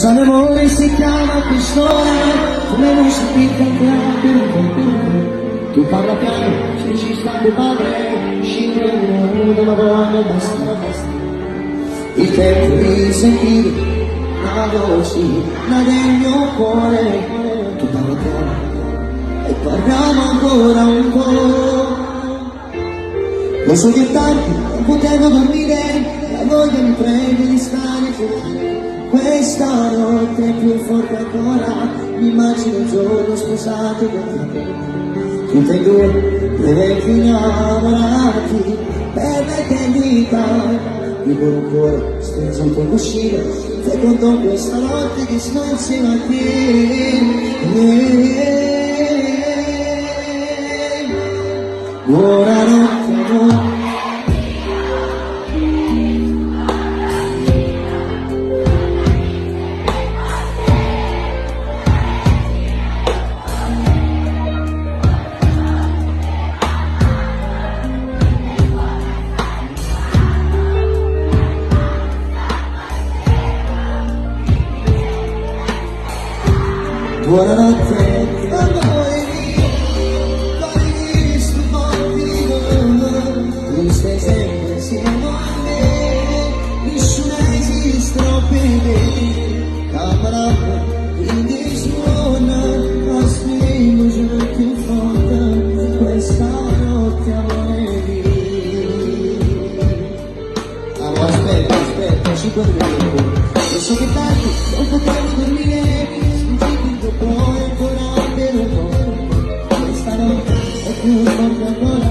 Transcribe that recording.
L'amore si chiama pistola, come non si picca tu parla piano, se ci sta tuo padre, scinda una donna, basta. Il tempo di sentire una voce, la del mio cuore, tu parla piano e parliamo ancora un po'. Lo so che tanti non potevo dormire, la voglia mi prende di stare con te. Questa notte è più forte ancora, mi immagino un giorno sposato con te. Tutti e due, le vecchie innamorati, per l'eternità. Vivo un cuore steso un po' uscire, fai conto questa notte che sto insieme a te. Buonanotte amore. Buonanotte, amore mio, quale di sto motivo, tu stai sempre insieme a me, nessuno esiste per me, camarada, in this one, aspetto giù più forte, questa notte amore mio. Aspetta, 5 minuti, lo so che tardi, non potremo dormire, poi ancora per un po', questa notte è più forte ancora.